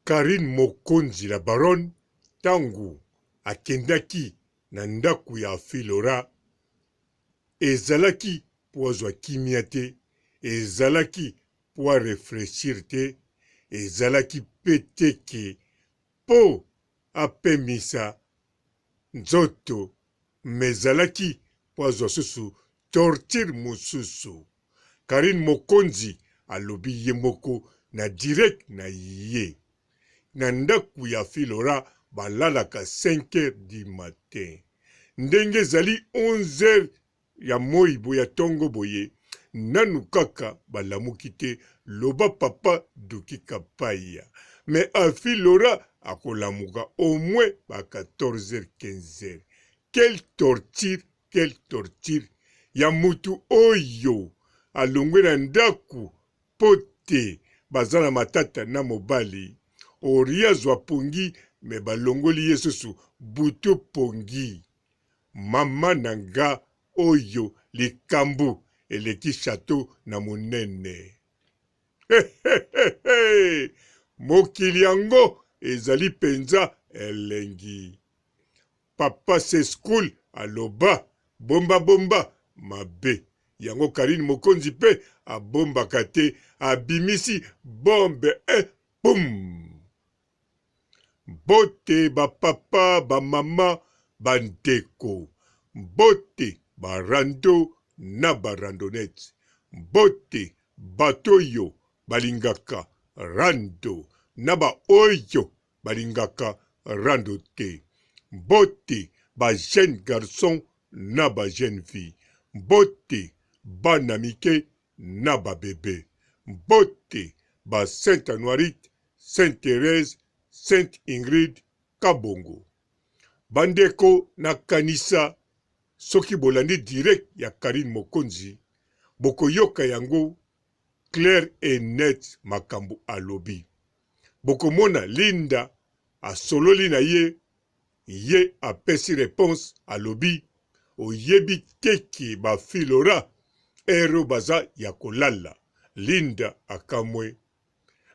Karine Mokonzi la baronne tangu akendaki na ndaku ya Filora ezalaki po azwa kimia te, ezalaki po réfléchir te, ezalaki peteke po apemisa nzoto, mezalaki po azwa susu torture mususu. Karine Mokonzi alobi ye moko na direct na ye. Na ndaku ya Filora balalaka 5h du matin. Ndenge zali 11h ya moi boya tongo boye. Nanu kaka balamuki te loba papa duki kapaya. Mais a Filora akolamuka au moins ba 14h 15h. Quelle torture, quelle torture. Ya mutu oyo alongwe na ndaku pote bazana matata na mobali. Oria zwa pongi me balongoli yesusu butu pongi. Mama nanga oyo likambu eleki chateau na monene. Mokili yango ezali penza elengi. Papa se school aloba bomba bomba mabe. Yango Karine Mokonzi pe abomba kate abimisi bombe boum. Bote ba papa ba mama bandeko. Bote ba rando na ba randonnette. Bote batoyo balingaka rando na ba oyo balingaka rando te. Bote ba jeune garçon na ba jeune fille. Bote bana mike na ba bébé. Bote ba Sainte Anoirite, Sainte Thérèse, Sainte Ingrid Kabongo. Bandeko na kanisa soki bolandi direct ya Karine Mokonzi bokoyoka yango clair et net makambo alobi. Bokomona Linda asololi na ye apesi réponse alobi oyebi teki ba Filora ero baza ya kolala. Linda akamwe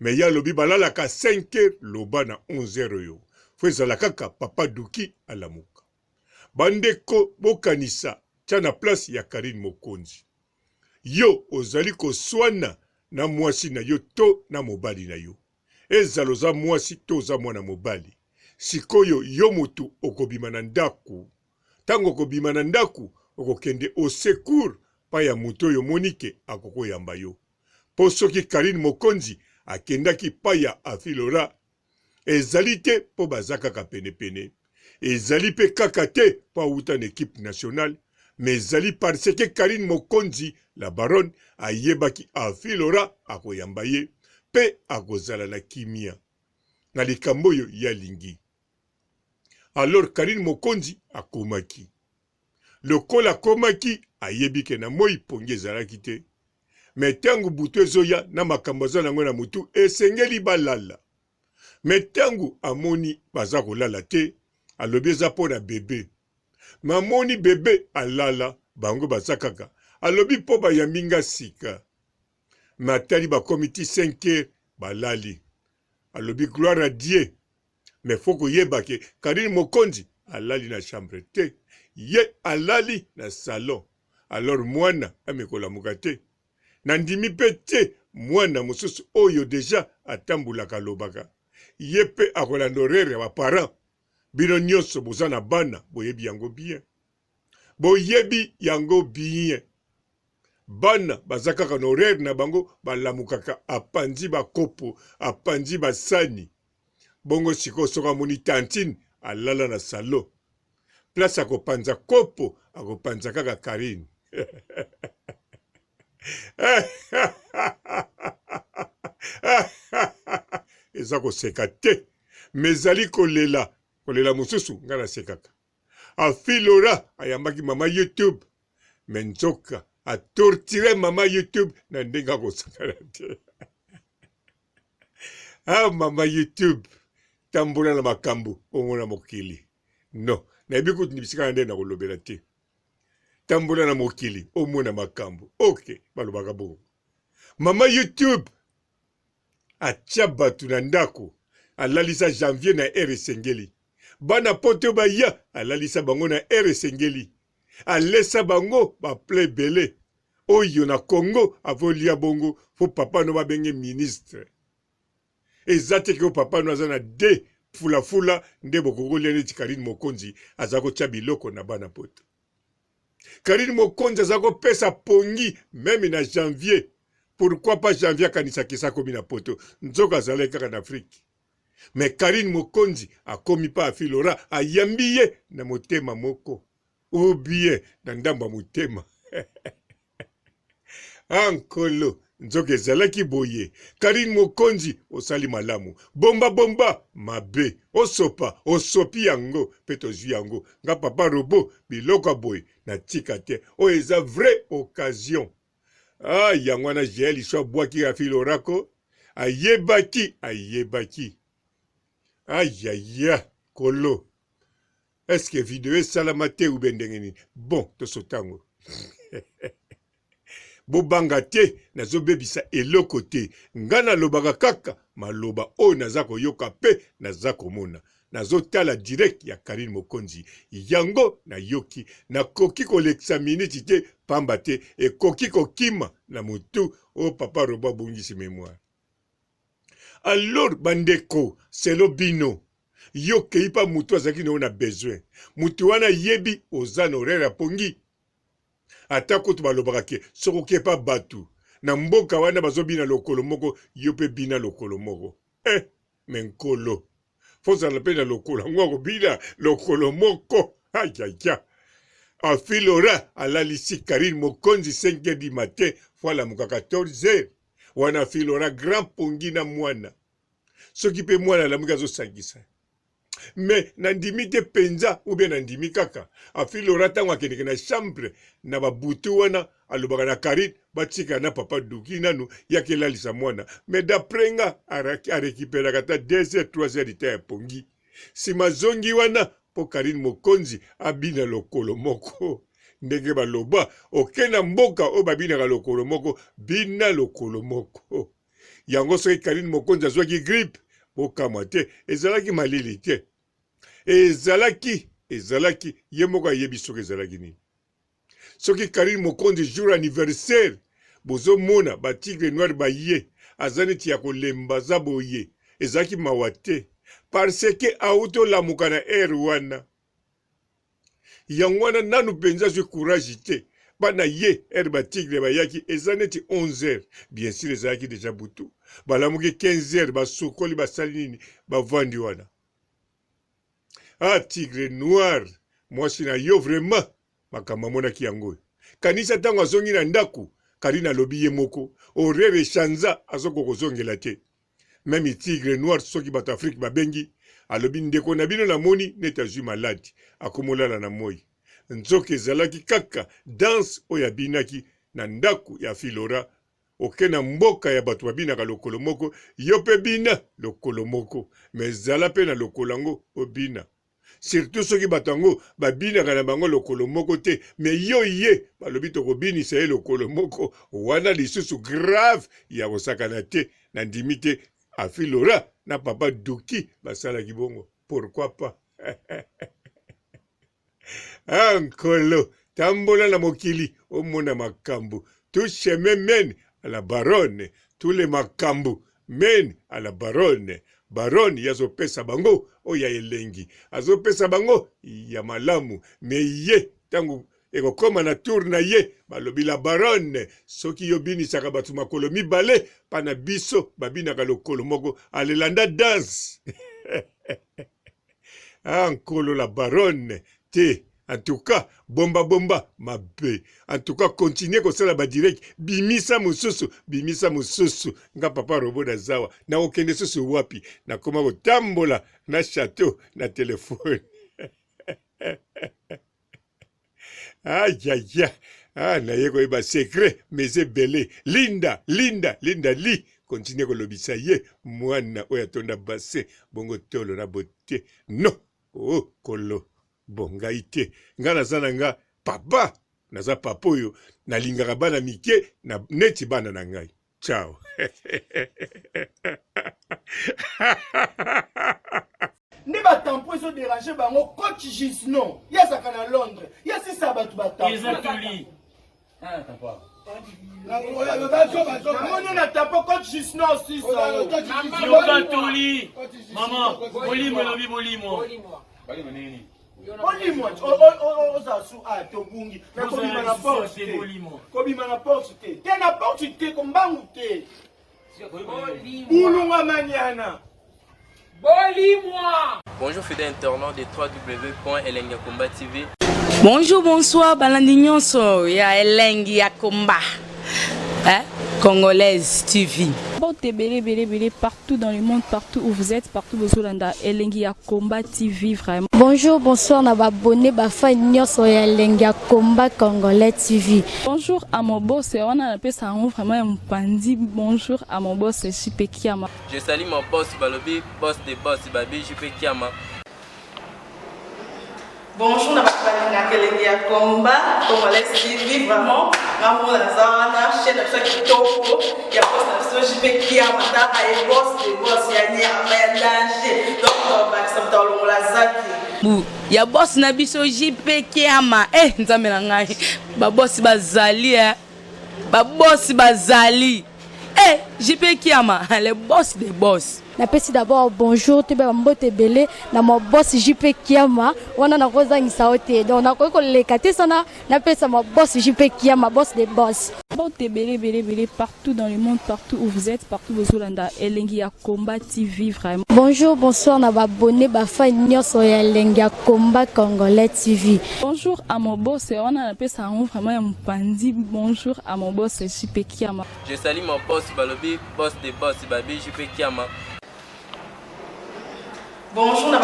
me ya lobi balalaka 5h loba na 11h yo. Fwezala kaka papa duki alamuka. Bandeko bokanisa tia na place ya Karine Mokonzi. Yo ozali koswana na mwasi na yo to na mobali na yo. Ezalo za mwasi to za mwana mobali. Sikoyo yo mutu okobima na ndaku. Tango okobima na ndaku okokende au secours pa ya mutu yo monike akoko yamba yo. Po soki Karine Mokonzi akendaki pa ya Afilora ezali te po bazaka pene pene. Ezali pe kaka te po auta na équipe nationale. Mais ezali parce que Karine Mokonzi la baronne ayebaki Afilora akoyamba ye pe akozala na kimia na likambo yo ya lingi. Alors Karine Mokonzi akomaki. Lokola akomaki ayebike na moi pongi ezalaki te. Mais tangu butu ezoya na makambo aza nango na mutu esengeli balala. Mais tangu amoni baza kolala te alobi eza po na bebe. Mamoni bebe alala bango baza kaka alobi po bayambinga sika. Matali ba komiti 5h balali. Alobi gloire à Dieu. Mais foko yebake Karine Mokonzi alali na chambre te. Ye alali na salon. Alors mwana amekola mukate. Nandimi pete mwana mususu oyo deja atambulaka lobaka. Ye pe akolanda horaire ya parents. Bino nyonso boza na bana boyebi yango bien. Boyebi yango bien. Bana baza kaka na horaire na bango balamukaka apanzi bakopo, apanzi basani. Bongo siko soka moni tantine alala na salon. Place akopanza kopo akopanza kaka Karine. Eza koseka te. Mezali kolela. Kolela mususu nga na sekaka. Afilora ayambaki mama YouTube. Menzoka atortire mama YouTube na ndenga kosakana te. Ah mama YouTube. Tambola na makambu omona mokili. No, na ebiku nibisika na ndena kolobela te. Tambola na mokili omona makambu. Okay, balobaka bongo. Mama YouTube atia batu na ndako alalisa janvier na ere esengeli. Bana poto baya alalisa bango na ere esengeli. Alesa bango baple ebele. Oyo na Congo avolia bongo fo papa no babenge ministre. Eza te ke papa no aza na de fula nde bokokolia neti Karine Mokonzi aza kotya biloko na bana poto. Karine Mokonzi aza kopesa pongi même na janvier. Pourquoi pas janvier akanisaki sa komi na poto? Nzoka azalaki kaka na Afrique. Mais Karine Mokonzi akomi pa afilora ayambi ye na motema moko. Ou bien na ndamba motema. Ankolo nzoka ezalaki boye. Karine Mokonzi osali malamu. Bomba mabe. Osopi yango pe tozwi yango. Nga papa robo biloko boye na tika te. O eza vraie occasion. Ah, yango na jeli so bwaki ya filorako. Ayebaki. Aïe, kolo. Est-ce que vidéo salamate ou bendengeni? Bon, to sotango. Bobanga te, nazo bebisa eloko te. Ngana lobaka kaka, maloba o nazako yoka pe, nazako mona. Nazo tala direct ya Karine Mokonzi. Yango na yoki, na koki ko l'examine tite, pamba te, e koki ko kima, na mutu, o papa roba bungisi mémoire. Alors, bandeko, c'est le bino. Yo keipa mutu azaki na ona besoin. Mutu wana yebi ozana orera pongi. Atako tu balobaka ke soko kepa batu. Na mboka wana bazobina lokolo moko, yo pe bina lokolo moko. Menkolo. Fosa la pena lokolo ngoko bina lokolo moko. Aïe. Afilora alalisi Karine Mokonzi 5h du matin, voilà muka 14h. Wana filora grand pongi na mwana. Soki pe mwana la muka zo sangisa. Mais nandimi te penza ou bien nandimi kaka. Afilora tango akeneke na chambre na babutu wana alobaka na Karine batika na papa duki nanu yake lalisa mwana. Mais d'après nga arekipela kata 2h 3h dita ya pongi. Si mazongi wana po Karine Mokonzi abina lokolo moko. Ndenge baloba okena mboka o babina lokolo moko bina lokolo moko. Yango soki Karine Mokonzi azwaki grippe bokamwa te ezalaki malili te. Ezalaki ye moko ayebi soki ezalaki nini. Soki Karine Mokonzi jour anniversaire bozo mona ba tigre noir baye azaneti ya kolemba za boye ezalaki mawa te parce que auto lamuka na wana. Yango wana nanu penza zwi courage te. Bana ye batigre bayaki ezaneti 11h. Bien sûr ezalaki déjà butu. Balamuki 15h basukoli basali nini bavandi wana. Ah, tigre noir. Moi si na yo vraiment makamba monaki yango. Kanisa tango azongi na ndaku Karine alobi ye moko orere chanza azoko kozongela te. Même tigre noir soki bato Afrique babengi alobi ndeko na bino na moni neta zwi maladi akomolala na moi. Nzoka ezalaki kaka danse oyo abinaki na ndaku ya filora okena mboka ya bato babinaka lokolo moko yo pe bina lokolo moko mais ezala pe na lokolo yango obina. Surtout soki bato yango babinaka na bango lokolo moko te mais yo ye balobi tokobinisa ye lokolo moko wana lisusu grave ya kosakana te na ndimi te afilora na papa duki basalaki bongo. Pourquoi pas? Ankolo, tambola na mokili, omona makambu. Tout chemin mène à la baronne. Tous les makambu mènent à la baronne. Baronne, yazo pesa bango, oya elengi. Azo pesa bango, ya malamu. Me ye, tangu, eko koma na tour na ye, balobi la baronne. Soki yobini saka batu makolo mibale, pana biso, babina kalokolo moko, alelanda danse. Ankolo la baronne, te. En tout cas, bomba, mabe. En tout cas, continuez comme ça la direct. Bimisa mususu. Nga papa robo na zawa. Na okende susu wapi. Na koma ko tambola. Na château. Na téléphone. Aïe. Ah, na yeko iba secret. Mais belé. Linda, li. Continuez ko lobisa ye. Mwana oyatonda basse. Bongo tolo na bote. No. Oh, kolo. Bon, ngai te. Nga naza nga papa. Naza papa oyo. Nalingaka bana mike. Na neti bana na ngai. Ciao. Ne batampo ezo déranger bango coach Gisnon. Yazaka na Londres. Yasi sabat batampo. Ils ont tout lit. Ah, t'as pas. Namoni na tapo coach Gisnon aussi ça. Yoka tout lit. Maman, bolimo lobi bolimo. Bolimo nini? Bolimo. Oza su a tobungi. Na kobima na porte. Kobima na porte. Te na porte te kombangu te. Bulunga maniana. Bonjour fidèles internautes de www.elengiakomba TV. Bonjour, bonsoir, Balandignon ya Elengi ya Komba. Congolaise TV. Belé partout dans le monde, partout où vous êtes, partout où vous êtes, Elengi ya Komba TV vraiment. Bonjour, bonsoir, na abonné bafa nyonso ya Elengi ya Komba Congolais TV. Bonjour à mon boss, on a appelé ça vraiment un pandi. Bonjour à mon boss, JP Kiama. Je salue mon boss Balobi, boss de boss Babi, JP Kiama. Bonjour, na Elengi ya Komba Congolais TV vraiment. Ramon Lazana, chaîne de Kitoko, il y a boss de JP Kiama, il y a boss de boss, il y a danger. Donc, Baxam Talon Lazaki. Ya boss na biso JP Kiama nzambe na ngai ba boss bazali ba boss bazali JP Kiama le boss des boss. Napesi d'abord bonjour te ba mbote belé na mo boss JP Kiama wana na kozangisa ote donc na ko lekate sana napesa mo boss JP Kiama boss des boss. Belé partout dans le monde, partout où vous êtes, partout où vous êtes, Elengi ya Komba TV vraiment. Bonjour, bonsoir, na abonné bafa nyonso ya Elengi ya Komba Congolais TV. Bonjour à mon boss, on a appelé ça vraiment un pandi. Bonjour à mon boss, JP Kiama. Je salue mon boss Balobi, boss de boss Babi, JP Kiama. Bonjour, na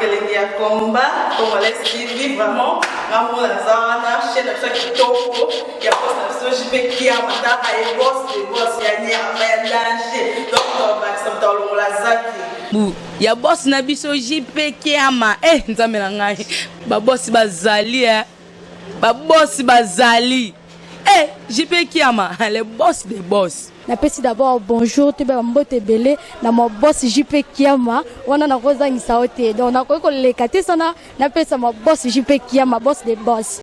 Elengi ya Komba Congolais TV vraiment. Ramon Lazana, chaîne de Kitoko, il y a boss de JP Kiama, il y a boss de boss, il y a danger. Donc, Baxam Talon Lazaki. Ya boss na biso JP Kiama nzambe na ngai ba boss bazali ba boss bazali JP Kiama le boss des boss. Napesi d'abord bonjour te ba mbote belé na mo boss JP Kiama wana na kozangisa ote donc na ko lekate sana napesa mo boss JP Kiama boss des boss.